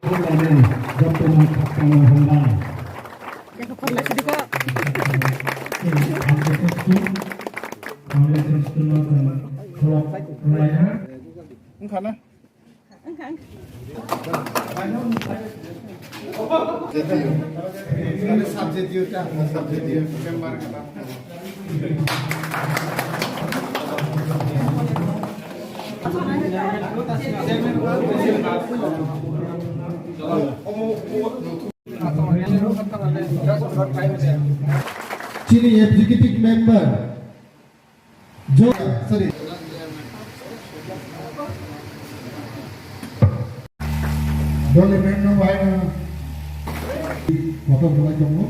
Pembangunan Dr. Kapal Honda. Yang kepala lagi juga. Enggak nah. Ada subject kan, subject member kata. Chini Executive Member. Sorry. Boleh menang baik. Potong mulai jomlo.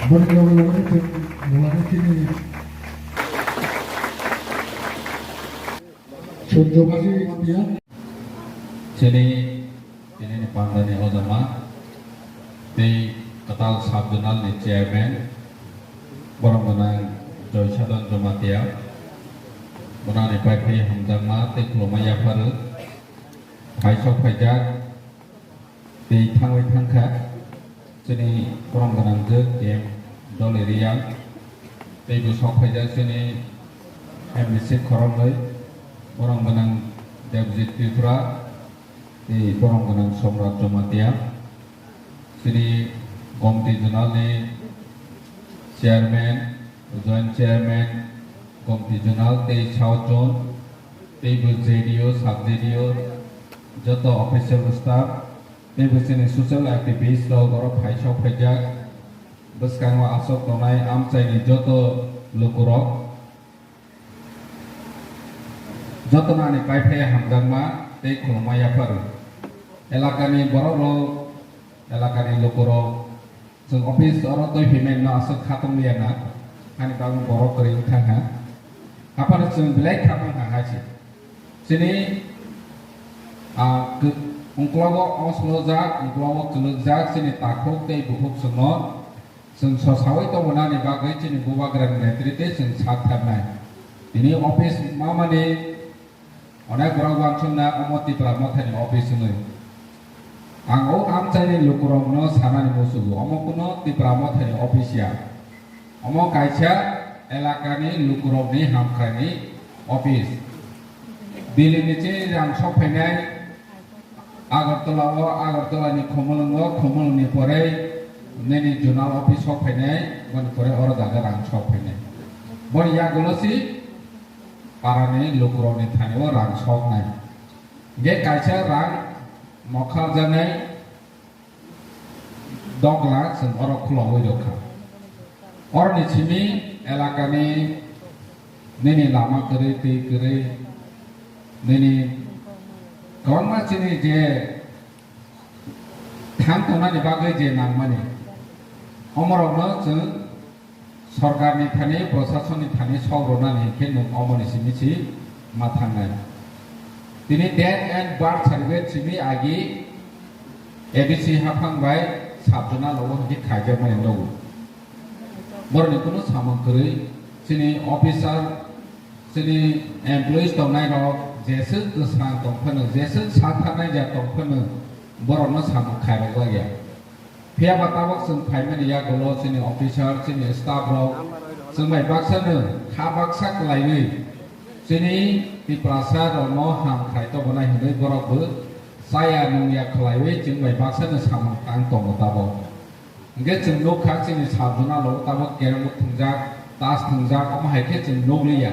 Boleh mulai sini. Contoh masih dia. Jadi ini pandai ulama di ketal sabdunal di chairman orang menang Joy Chadon Jomatia menang di PKI Hamdama di Kulumaya Paru Kaisok Pajak di Tangwai Tangka sini orang menang je game Doli Riang di Busok Pajak sini MBC Korongoi orang menang Devjit Tripura di orang menang Somrat Jomatia sini Komite Jenal ni Chairman, Joint Chairman, Komite Jenal di South Zone, di JDO, Sub JDO, joto official staff, di sini social activist lo goro Paisok Pajak, beskan wa asok tonai amcai ni joto lukurok, joto nani Paipai Hamdangma di Kulumaya Paru, elakani borok elakani lukurok.ซึ่งออฟฟิศเราตัวพิมพ์น่าสักขัดตรงเรียนนะอันนี้บางบริษัทเองทั้งฮะapaซึ่งเบลค์ขัดมันหาสิทีนี้คือองค์กรว่าออสโลจากองค์กรว่ากลุ่มจากทีนี้ตาโคกเตยบุกสนอซึ่งสาวๆตัวนั้นในบางเรื่องทีนี้บัวกระนั้นตรีเตซึ่งชัดทำไงทีนี้ออฟฟิศมามันนี่อันนี้บริษัทชนนะอมติปรามาที่ออฟฟิศนี่Anggo amcai lukurong no sana ni musuh, omo kuno di pramat hari ofisial, omo kaca elakani lukurong ni hamkani office. Dili nici yang sok penai agar telawa ni komul ni pore, neni jurnal office sok penai, man pore orang jaga rang sok penai. Bon ya golosi para ni lukurong ni thani rang sok nai. Ge kaca rang Mokar janai dogla sen orang keluar wujudkan. Orang di sini elakani nini lama keriti nini kawan macam ni je thang tona di bagai je nang mani. Omorong sen सरकार ni thani प्रशासन ni thani सौरना ni kenung omor di sini si mathangai. Ini death and birth certificate sini agi ABC hafang baik sabjana lawan di kajar main lawan. Borni kuno sama kiri sini officer sini employees tonai ro jese kesang tongpen jese satanai ja tongpen borno sama kaya lagi. Pihak batawak sing payment ya golo sini officer sini staff ro sing baik baksa ne kabaksa kelai sini di prasa rono ham kai to bonai hindai borok bu saya nungya kelaiwe jeng bai baksa ne sama kantong tabo nge jeng nok khak sini sabuna lo tabo kermut tungjak tas tungjak om hai ke jeng nok liya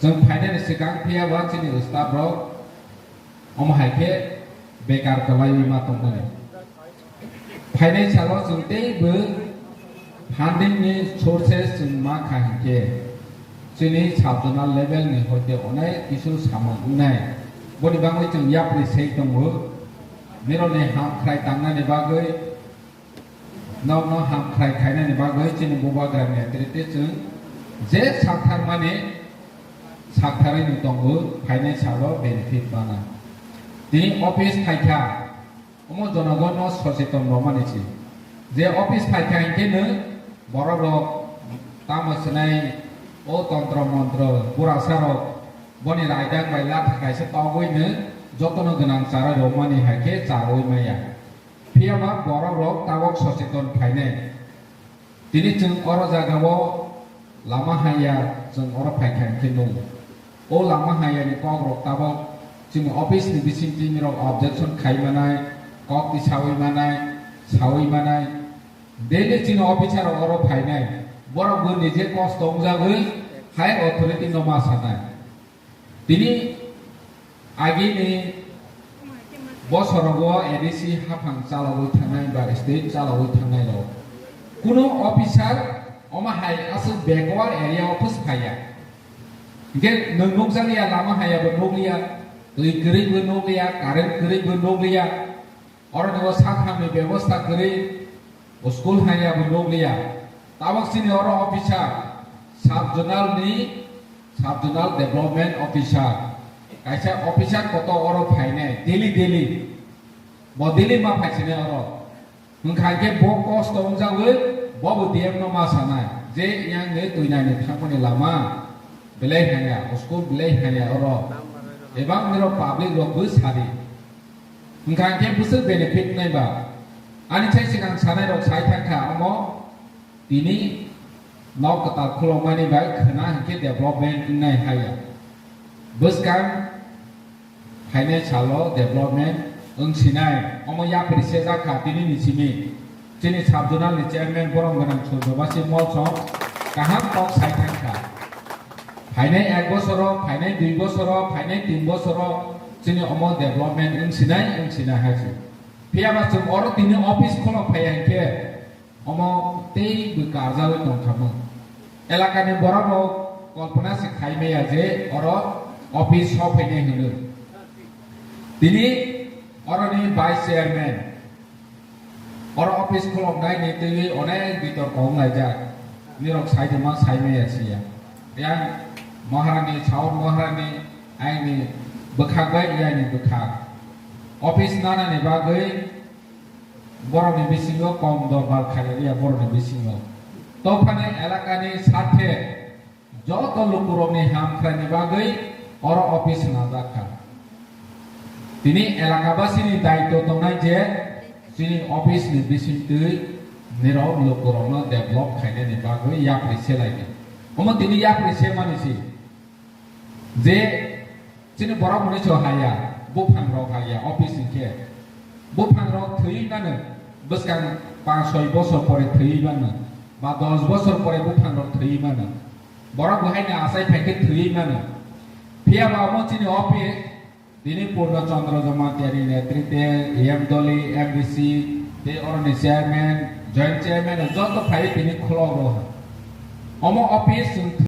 jeng phaine ne sikang pia wa sini staff ro om hai ke bekar kelaiwe ma tongmane phaine chalo jeng te bu funding ni sources jeng ma khai ke sini sabjana level ni hote onai isu sama unai bodi bangai jeng ya presei tongbo mero ne ham krai tangna ne bagai no ham krai khaina ne bagai sini boba gram ne trite jeng je sakthar mane sakthare ni tongbo phaine salo benefit bana tini office thaikha omo jonagon no socheton romani chi je office thaikha ke ne borok tamasnai o tantro mantro pura saro boni raidang bai lat kai se tawoi ne যতন গোনাं চারা রমানি হাইকে চারই মাইয়া ফিয়াবা বড় রক তাবক সচেতন ফাইনে তিনি जों अर जागाव लामा हाया जों अर फाइखां खिनु ओ लामा हायानि कक रक ताबक जों अफिस नि बिसिंति मिरक ऑब्जेक्शन खाइमानाय कक ति सावै मानाय डेली जों अफिसार अर फाइनाय बरबो निजे कष्ट दंजागै हाय अथॉरिटी नमा सानाय তিনি आगिनि बसराव एडिसि हाफां चालावै थानाय बा स्टेट चालावै थानायल कुनो अफिसार अमा हाय आसो बेकवार्ड एरिया अफिस फाया के नंगों जालिया लामा हायाबो नगलिया दै गरैबो नगलिया कारेन्ट गरैबो नगलिया और नगो साखानि व्यवस्था गरै स्कुल हायाबो नगलिया ताबकसिनि और अफिसार सब जोनाल डेभलपमेंट ऑफिसर कैसा ऑफिसर कत और फाइने डेली बदिली मा फाइसिने और उनखाके ब कष्ट दंजागै बबो डीएम न मा सानाय जे यांग ने तुइनानि थांखनि लामा बिलाय हाया स्कुल बिलाय हाया और एबां मिरो पब्लिक रबो सारि उनखाके बुसो बेनिफिट नायबा आनि चाइ सिगां सानाय रक साइ थांखा अमो दिनि नक कताल खुलमानि बाय खना हके डेभलपमेंट नाय हाया बसकां फाइनेंशियल डेभलपमेंट ओंसिनाय अमो या परिसे जाखा दिनि निसिमि जोंनि साबजोनालनि चेयारमेन बरं गोनां सुरबासि मलसं गाहाम कक साइ थांखा फाइनाय 1 बছर फाइनाय 2 बছर फाइनाय 3 बছर जोंनि अमो डेभलपमेंट ओंसिनाय हासि फियाबा जों और दिनि ऑफिस खलम फाया हके अमो तेई कार्यालय दंखामो एलाकानि बरं कल्पना से खाइमेया जे और ऑफिस सफैनाय होनो दिनि अरनि वाइस चेयरमैन और ऑफिस खुलमनाय नीति अनेक बितर कमलायजा निरक साइदमा साइमेयासिया या महारानी साउथ महारानी आइनि बखाबाय यानि बखा ऑफिस नानानि बागै बरनि बिसिङाव कम दरबार खालिया बरनि बिसिङाव तफाने एलाकानि साथे जत लोकरनि हामख्रानि बागै और ऑफिस नाजाखा दिनै एलाकाबासिनि दायित्व दंनाय जे जोंनि अफिसनि बिसिङै निराव लोकरनो डेभलप खायनायनि बागै याप्रिसे लायनो अमो दिनै याप्रिसे मानिसि जे जोंनि बरं मनिस हाया बुफांराव हाया अफिसनिखे बुफांराव थैबानो बसकां 5-6 बছর পরে थैबानो बा 10 বছর পরে बुफांराव थैबानो बरं बहायनो आसाय फाइखे थैबानो फियाबा अमो जोंनि अफिस दिनै पूर्णचंद्र जमातियारि नेतृत्वे एम दली एमडीसी दे अरनि चेयरमैन जॉइंट चेयरमैन जत फाइ दिनै खुलग अमो अफिस